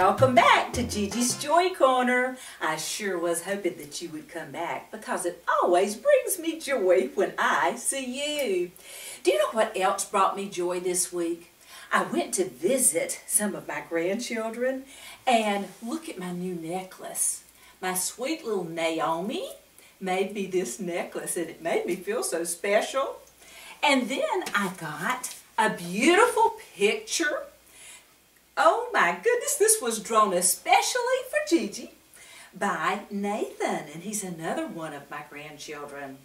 welcome back to Gigi's Joy Corner. I sure was hoping that you would come back because it always brings me joy when I see you. Do you know what else brought me joy this week? I went to visit some of my grandchildren and look at my new necklace. My sweet little Naomi made me this necklace and it made me feel so special. And then I got a beautiful picture. Oh my goodness, this was drawn especially for Gigi by Nathan, and he's another one of my grandchildren.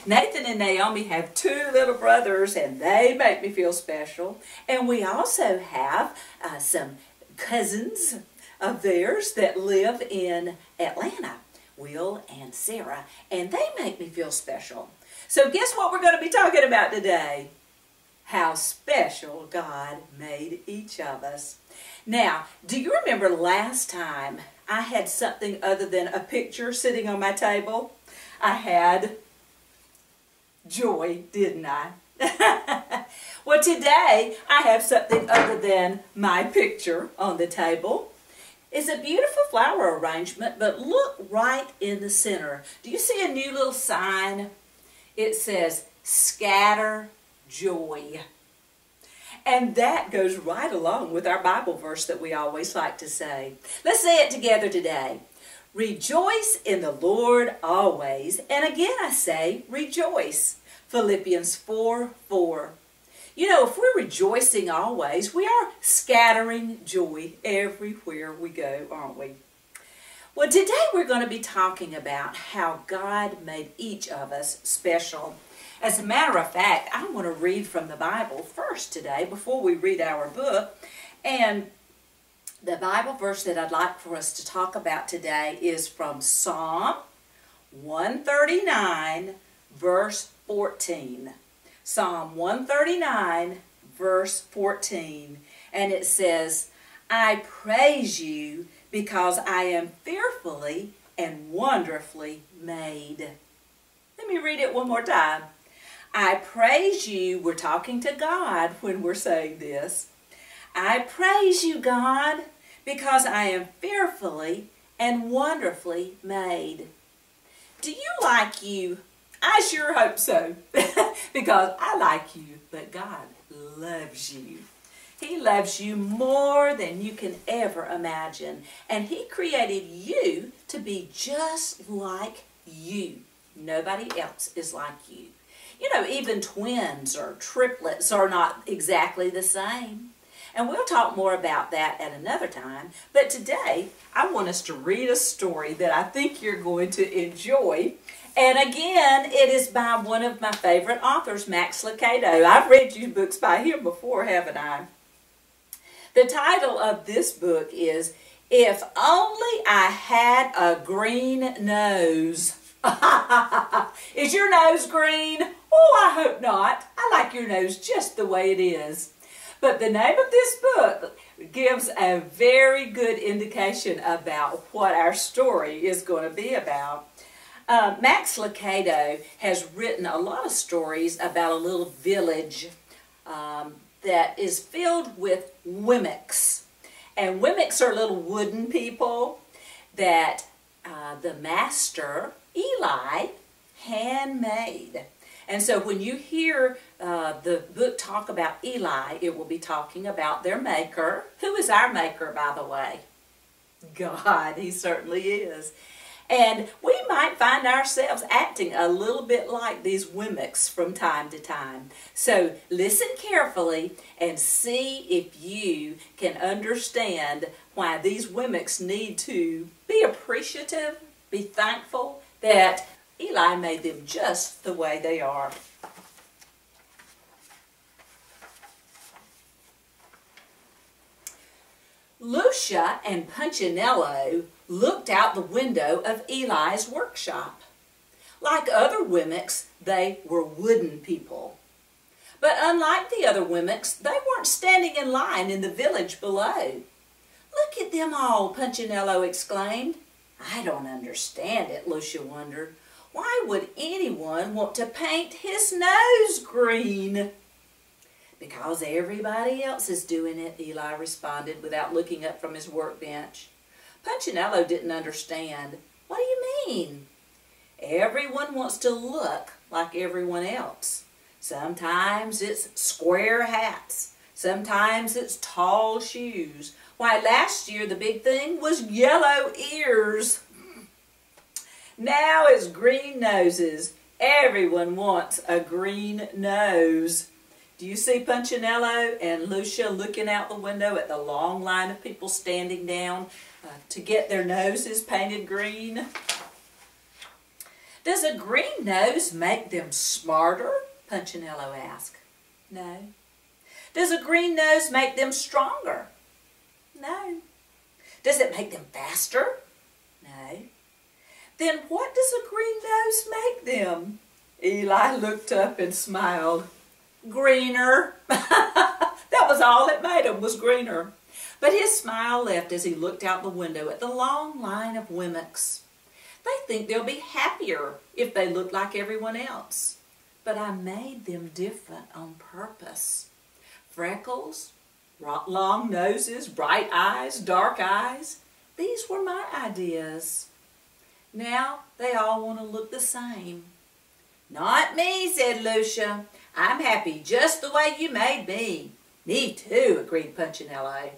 Nathan and Naomi have two little brothers, and they make me feel special. And we also have some cousins of theirs that live in Atlanta, Will and Sarah, and they make me feel special. So guess what we're going to be talking about today? How special God made each of us. Now, do you remember last time I had something other than a picture sitting on my table? I had joy, didn't I? Well, today I have something other than my picture on the table. It's a beautiful flower arrangement, but look right in the center. Do you see a new little sign? It says, Scatter Joy. And that goes right along with our Bible verse that we always like to say. Let's say it together today. Rejoice in the Lord always. And again I say, rejoice. Philippians 4:4. You know, if we're rejoicing always, we are scattering joy everywhere we go, aren't we? Well, today we're going to be talking about how God made each of us special. As a matter of fact, I want to read from the Bible first today before we read our book. And the Bible verse that I'd like for us to talk about today is from Psalm 139, verse 14. Psalm 139, verse 14. And it says, I praise you because I am fearfully and wonderfully made. Let me read it one more time. I praise you. We're talking to God when we're saying this. I praise you, God, because I am fearfully and wonderfully made. Do you like you? I sure hope so, because I like you, but God loves you. He loves you more than you can ever imagine, and He created you to be just like you. Nobody else is like you. You know, even twins or triplets are not exactly the same. And we'll talk more about that at another time. But today, I want us to read a story that I think you're going to enjoy. And again, it is by one of my favorite authors, Max Lucado. I've read you books by him before, haven't I? The title of this book is, If Only I Had a Green Nose. Is your nose green? Oh, I hope not. I like your nose just the way it is. But the name of this book gives a very good indication about what our story is going to be about. Max Lucado has written a lot of stories about a little village that is filled with wemmicks. And wemmicks are little wooden people that the master, Eli, handmade. And so when you hear the book talk about Eli, it will be talking about their maker. Who is our maker, by the way? God, He certainly is. And we might find ourselves acting a little bit like these wemmicks from time to time. So listen carefully and see if you can understand why these wemmicks need to be appreciative, be thankful that Eli made them just the way they are. Lucia and Punchinello looked out the window of Eli's workshop. Like other wemmicks, they were wooden people. But unlike the other wemmicks, they weren't standing in line in the village below. Look at them all, Punchinello exclaimed. I don't understand it, Lucia wondered. Why would anyone want to paint his nose green? Because everybody else is doing it, Eli responded without looking up from his workbench. Punchinello didn't understand. What do you mean? Everyone wants to look like everyone else. Sometimes it's square hats. Sometimes it's tall shoes. Why, last year the big thing was yellow ears. Now it's green noses. Everyone wants a green nose. Do you see Punchinello and Lucia looking out the window at the long line of people standing down to get their noses painted green? Does a green nose make them smarter? Punchinello asked. No. Does a green nose make them stronger? No. Does it make them faster? No. Then what does a green nose make them? Eli looked up and smiled. Greener. That was all it made them, was greener. But his smile left as he looked out the window at the long line of Wemmicks. They think they'll be happier if they look like everyone else. But I made them different on purpose. Freckles, long noses, bright eyes, dark eyes. These were my ideas. Now they all want to look the same. Not me, said Lucia. I'm happy just the way you made me. Me too, agreed Punchinello.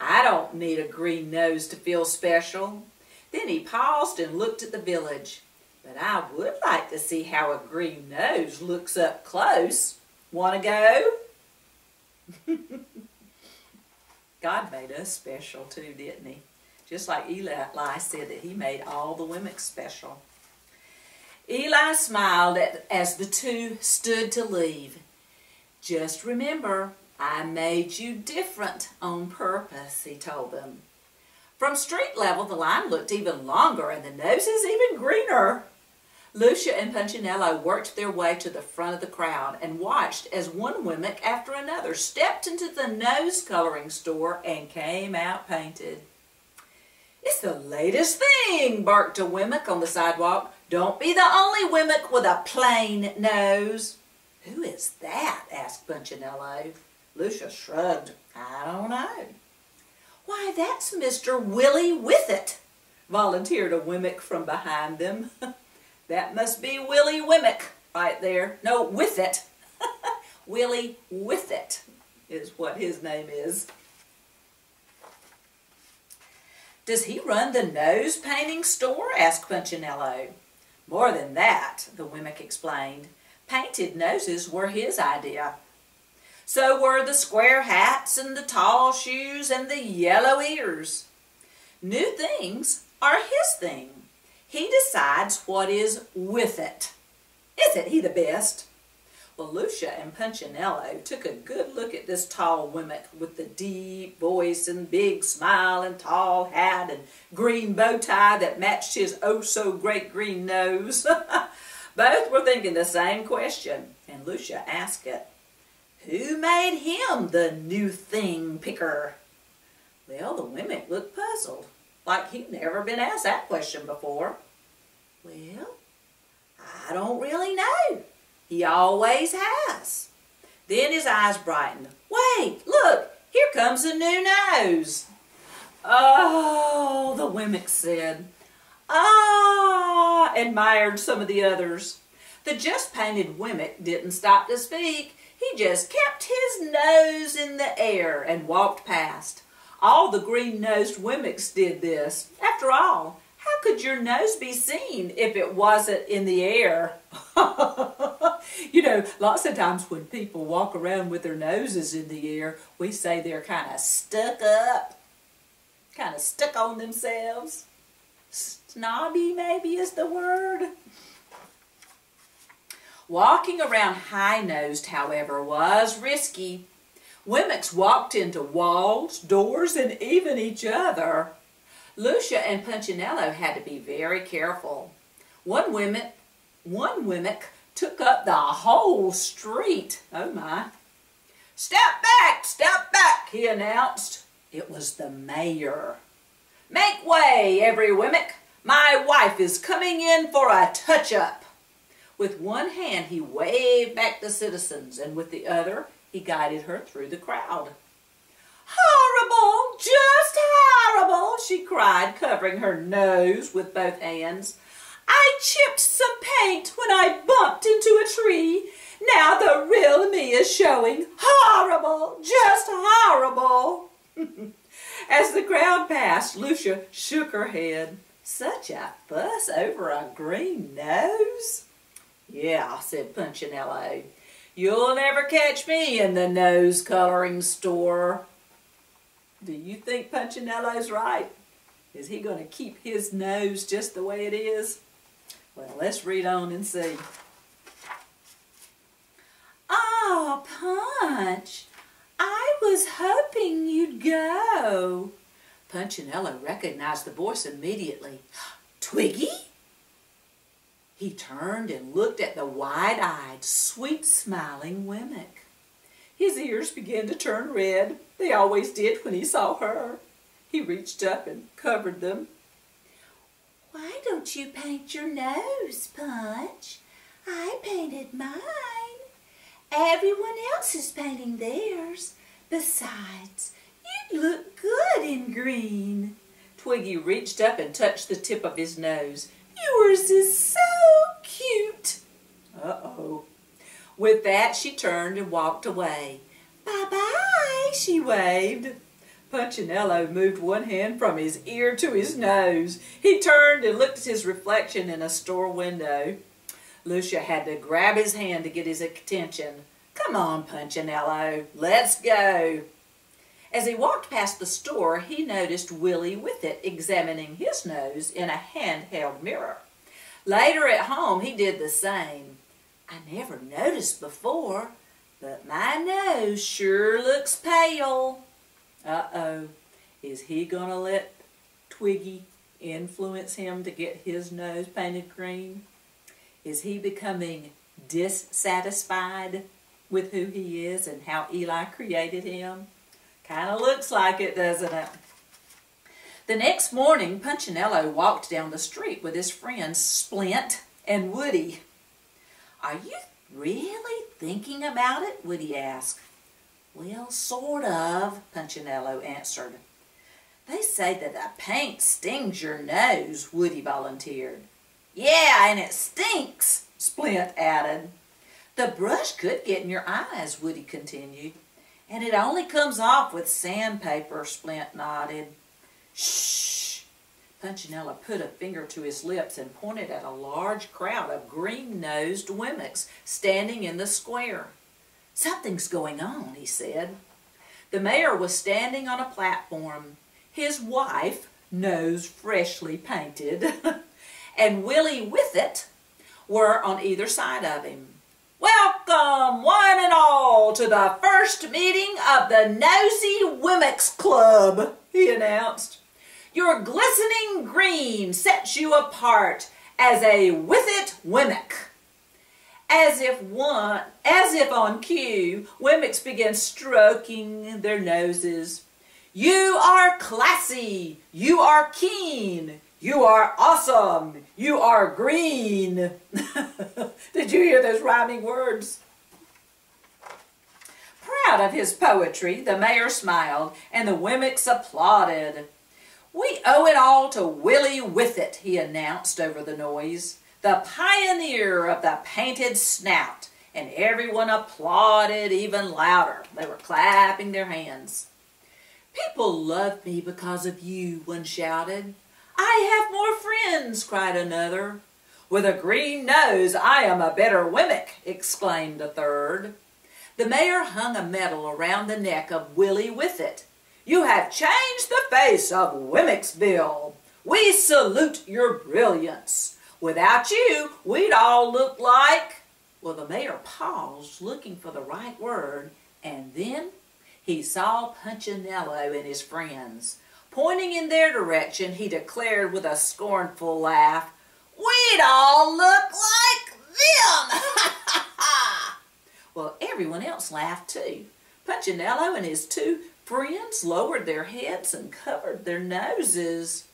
I don't need a green nose to feel special. Then he paused and looked at the village. But I would like to see how a green nose looks up close. Want to go? God made us special too, didn't he? Just like Eli said that he made all the women special. Eli smiled as the two stood to leave. Just remember, I made you different on purpose, he told them. From street level, the line looked even longer and the noses even greener. Lucia and Punchinello worked their way to the front of the crowd and watched as one Wemmick after another stepped into the nose coloring store and came out painted. It's the latest thing, barked a Wemmick on the sidewalk. Don't be the only Wemmick with a plain nose. Who is that? Asked Punchinello. Lucia shrugged. I don't know. Why, that's Mr. Willie Withit, volunteered a Wemmick from behind them. That must be Willie Wemmick right there. No, Withit. Willie Withit is what his name is. Does he run the nose painting store? Asked Punchinello. More than that, the Wemmick explained. Painted noses were his idea. So were the square hats and the tall shoes and the yellow ears. New things are his thing. He decides what is with it. Isn't he the best? Well, Lucia and Punchinello took a good look at this tall Wemmick with the deep voice and big smile and tall hat and green bow tie that matched his oh-so-great green nose. Both were thinking the same question, and Lucia asked it. Who made him the new thing picker? Well, the Wemmick looked puzzled, like he'd never been asked that question before. Well, I don't really know. He always has. Then his eyes brightened. Wait, look, here comes a new nose. Oh, the Wemmick said. Ah, admired some of the others. The just-painted Wemmick didn't stop to speak. He just kept his nose in the air and walked past. All the green-nosed Wemmicks did this. After all, how could your nose be seen if it wasn't in the air? You know, lots of times when people walk around with their noses in the air, we say they're kind of stuck up, kind of stuck on themselves. Snobby, maybe, is the word. Walking around high-nosed, however, was risky. Wemmicks walked into walls, doors, and even each other. Lucia and Punchinello had to be very careful. One Wemmick took up the whole street. Oh my. Step back, he announced. It was the mayor. Make way, every Wemmick. My wife is coming in for a touch-up. With one hand he waved back the citizens, and with the other He guided her through the crowd. "Horrible! Just horrible!" she cried, covering her nose with both hands. "I chipped some paint when I bumped into a tree. Now the real me is showing. Horrible! Just horrible!" As the crowd passed, Lucia shook her head. "Such a fuss over a green nose?" "Yeah," said Punchinello. "You'll never catch me in the nose coloring store." Do you think Punchinello's right? Is he going to keep his nose just the way it is? Well, let's read on and see. "Oh, Punch, I was hoping you'd go." Punchinello recognized the voice immediately. "Twiggy?" He turned and looked at the wide-eyed, sweet-smiling Wemmick. His ears began to turn red. They always did when he saw her. He reached up and covered them. "Why don't you paint your nose, Punch? I painted mine. Everyone else is painting theirs. Besides, you look good in green." Twiggy reached up and touched the tip of his nose. "Yours is so cute." Uh-oh. With that, she turned and walked away. "Bye-bye," she waved. Punchinello moved one hand from his ear to his nose. He turned and looked at his reflection in a store window. Lucia had to grab his hand to get his attention. "Come on, Punchinello, let's go." As he walked past the store, he noticed Willie Whiffet examining his nose in a handheld mirror. Later at home, he did the same. "I never noticed before, but my nose sure looks pale." Uh-oh. Is he going to let Twiggy influence him to get his nose painted green? Is he becoming dissatisfied with who he is and how Eli created him? Kind of looks like it, doesn't it? The next morning, Punchinello walked down the street with his friends Splint and Woody. "Are you really thinking about it?" Woody asked. "Well, sort of," Punchinello answered. "They say that the paint stings your nose," Woody volunteered. "Yeah, and it stinks," Splint added. "The brush could get in your eyes," Woody continued. "And it only comes off with sandpaper," Splint nodded. "Shh!" Punchinello put a finger to his lips and pointed at a large crowd of green-nosed Wemmicks standing in the square. "Something's going on," he said. The mayor was standing on a platform, his wife, nose freshly painted, and Willie Whiffet were on either side of him. "Welcome, one and all, to the first meeting of the Nosy Wemmicks Club," he announced. "Your glistening green sets you apart as a Whiffet Wemmick." As if on cue, Wemmicks began stroking their noses. "You are classy. You are keen. You are awesome. You are green." Did you hear those rhyming words? Proud of his poetry, the mayor smiled, and the Wemmicks applauded. "We owe it all to Willie Whiffet," he announced over the noise, "the pioneer of the painted snout," and everyone applauded even louder. They were clapping their hands. "People love me because of you," one shouted. "I have more friends," cried another. "With a green nose, I am a better Wemmick," exclaimed a third. The mayor hung a medal around the neck of Willie Whiffet. "You have changed the face of Wemmicksville. We salute your brilliance. Without you, we'd all look like—" Well, the mayor paused, looking for the right word, and then he saw Punchinello and his friends. Pointing in their direction, he declared with a scornful laugh, "We'd all look like them!" Well, everyone else laughed too. Punchinello and his two friends lowered their heads and covered their noses.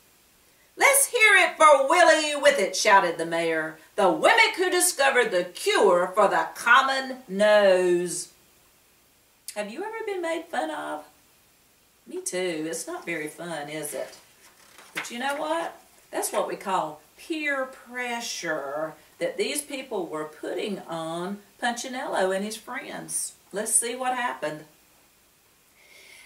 "Let's hear it for Willie Whiffet," shouted the mayor, "the Wemmick who discovered the cure for the common nose." Have you ever been made fun of? Me too. It's not very fun, is it? But you know what? That's what we call peer pressure that these people were putting on Punchinello and his friends. Let's see what happened.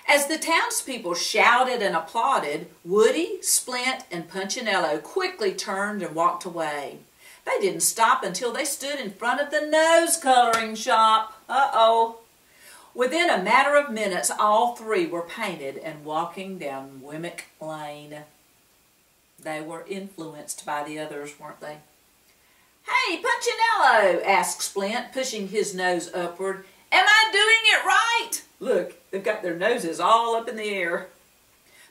As the townspeople shouted and applauded, Woody, Splint, and Punchinello quickly turned and walked away. They didn't stop until they stood in front of the nose coloring shop. Uh-oh. Within a matter of minutes, all three were painted and walking down Wemmick Lane. They were influenced by the others, weren't they? "Hey, Punchinello," asked Splint, pushing his nose upward. "Am I doing it right?" Look, they've got their noses all up in the air.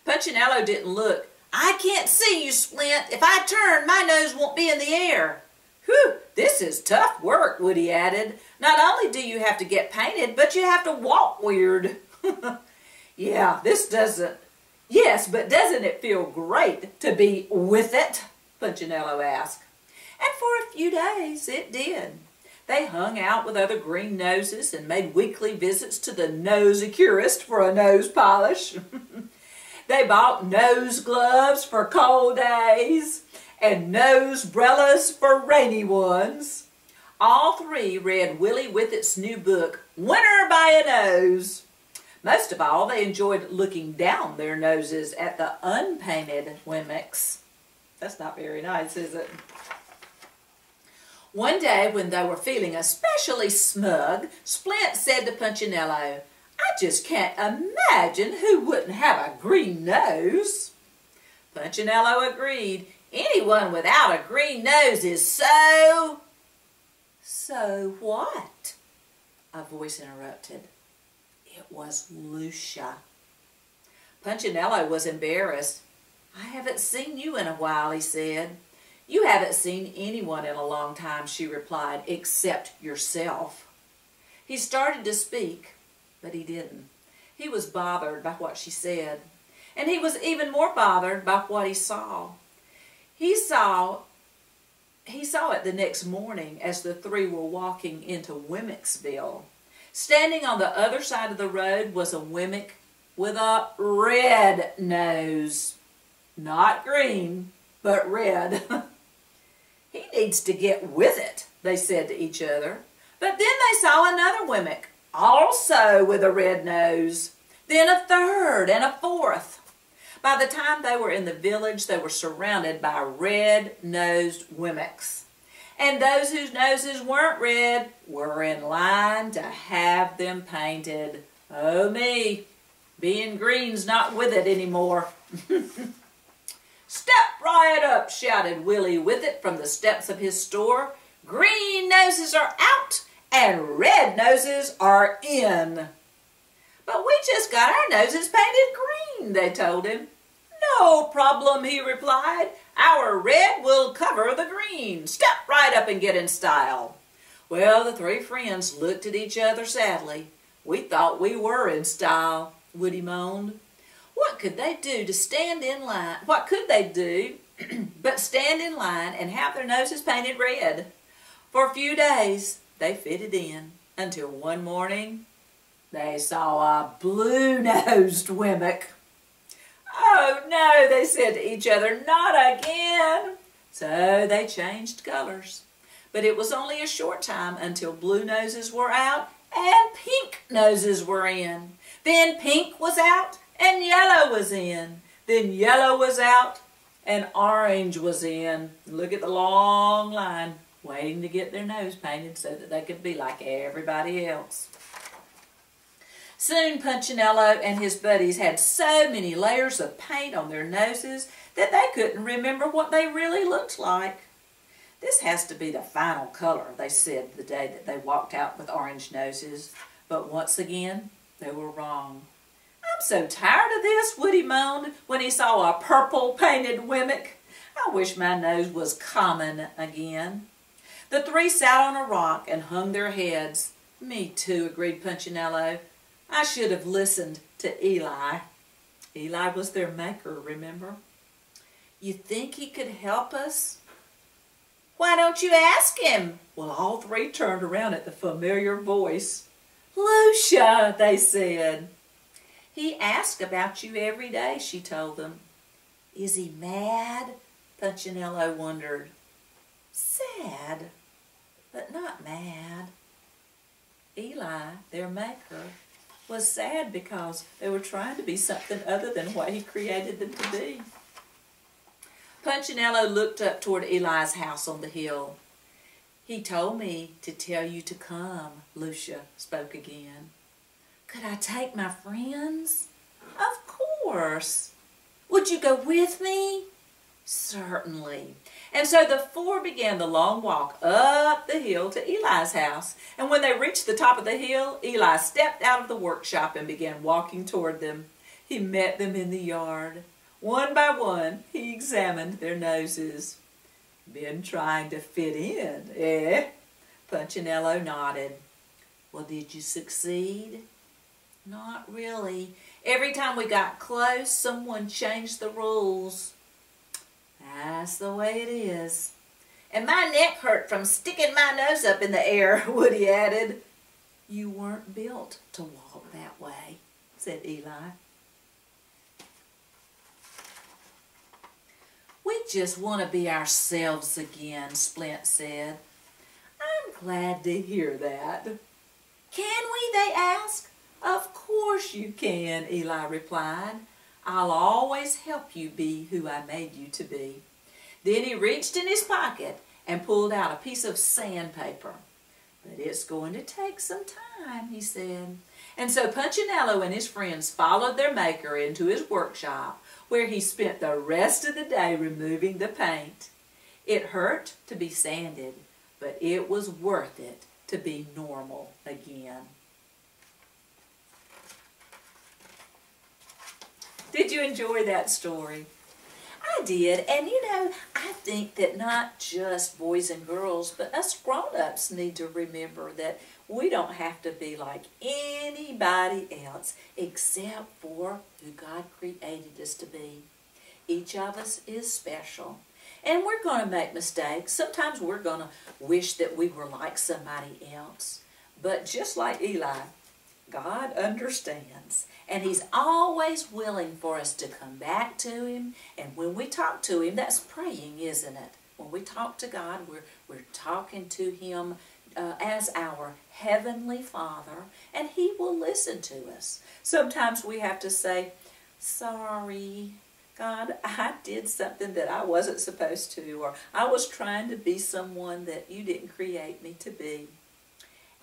Punchinello didn't look. "I can't see you, Splint. If I turn, my nose won't be in the air." "Whew, this is tough work," Woody added. "Not only do you have to get painted, but you have to walk weird." "Yeah, Yes, but doesn't it feel great to be with it?" Punchinello asked. And for a few days it did. They hung out with other green noses and made weekly visits to the nose-curist for a nose polish. They bought nose gloves for cold days and nose brellas for rainy ones. All three read Willie Whittett's new book, Winner by a Nose. Most of all, they enjoyed looking down their noses at the unpainted Wemmicks. That's not very nice, is it? One day, when they were feeling especially smug, Splint said to Punchinello, "I just can't imagine who wouldn't have a green nose." Punchinello agreed. "Anyone without a green nose is so..." "So what?" a voice interrupted. It was Lucia. Punchinello was embarrassed. "I haven't seen you in a while," he said. "You haven't seen anyone in a long time," she replied, "except yourself." He started to speak, but he didn't. He was bothered by what she said, and he was even more bothered by what he saw. He saw it the next morning as the three were walking into Wemmicksville. Standing on the other side of the road was a Wemmick with a red nose. Not green, but red. "He needs to get with it," they said to each other. But then they saw another Wemmick, also with a red nose. Then a third and a fourth. By the time they were in the village, they were surrounded by red-nosed Wemmicks. And those whose noses weren't red were in line to have them painted. Oh me, being green's not with it anymore. "Step right up," shouted Willie Whittet from the steps of his store. "Green noses are out and red noses are in." "But we just got our noses painted green," they told him. "No problem," he replied. "Our red will cover the green. Step right up and get in style." Well, the three friends looked at each other sadly. "We thought we were in style," Woody moaned. What could they do to stand in line? What could they do but stand in line and have their noses painted red? For a few days, they fitted in until one morning they saw a blue-nosed Wemmick. "Oh no," they said to each other, "not again." So they changed colors. But it was only a short time until blue noses were out and pink noses were in. Then pink was out and yellow was in. Then yellow was out and orange was in. Look at the long line waiting to get their nose painted so that they could be like everybody else. Soon Punchinello and his buddies had so many layers of paint on their noses that they couldn't remember what they really looked like. "This has to be the final color," they said the day that they walked out with orange noses. But once again, they were wrong. "I'm so tired of this," Woody moaned when he saw a purple painted Wemmick. "I wish my nose was common again." The three sat on a rock and hung their heads. "Me too," agreed Punchinello. "I should have listened to Eli." Eli was their maker, remember? "You think he could help us?" "Why don't you ask him?" Well, all three turned around at the familiar voice. "Lucia," they said. "He asks about you every day," she told them. "Is he mad?" Punchinello wondered. "Sad, but not mad." Eli, their maker, was sad because they were trying to be something other than what he created them to be. Punchinello looked up toward Eli's house on the hill. "He told me to tell you to come," Lucia spoke again. "Could I take my friends?" "Of course." "Would you go with me?" "Certainly." And so the four began the long walk up the hill to Eli's house. And when they reached the top of the hill, Eli stepped out of the workshop and began walking toward them. He met them in the yard. One by one, he examined their noses. "Been trying to fit in, eh?" Punchinello nodded. "Well, did you succeed?" "Not really. Every time we got close, someone changed the rules." "That's the way it is." "And my neck hurt from sticking my nose up in the air," Woody added. "You weren't built to walk that way," said Eli. "We just want to be ourselves again," Splint said. "I'm glad to hear that." "Can we?" they asked. "Of course you can," Eli replied. "I'll always help you be who I made you to be." Then he reached in his pocket and pulled out a piece of sandpaper. "But it's going to take some time," he said. And so Punchinello and his friends followed their maker into his workshop, where he spent the rest of the day removing the paint. It hurt to be sanded, but it was worth it to be normal again. Did you enjoy that story? I did, and I think that not just boys and girls, but us grown-ups need to remember that we don't have to be like anybody else except for who God created us to be. Each of us is special, and we're going to make mistakes. Sometimes we're going to wish that we were like somebody else, but just like Eli, God understands, and He's always willing for us to come back to Him. And when we talk to Him, that's praying, isn't it? When we talk to God, we're talking to Him as our Heavenly Father, and He will listen to us. Sometimes we have to say, "Sorry, God, I did something that I wasn't supposed to," or "I was trying to be someone that you didn't create me to be."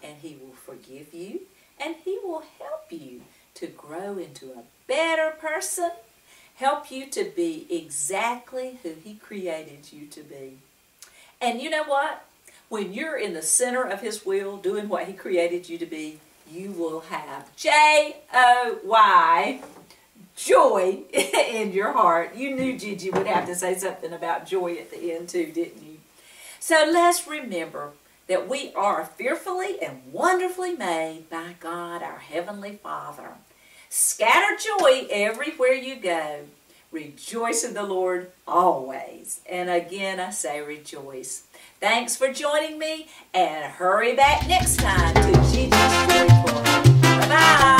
And He will forgive you, and He will help you to grow into a better person, help you to be exactly who He created you to be. And you know what? When you're in the center of His will, doing what He created you to be, you will have J-O-Y, joy in your heart. You knew Gigi would have to say something about joy at the end too, didn't you? So let's remember that we are fearfully and wonderfully made by God, our Heavenly Father. Scatter joy everywhere you go. Rejoice in the Lord always. And again, I say rejoice. Thanks for joining me, and hurry back next time to Gigi's Joy Corner. Bye-bye.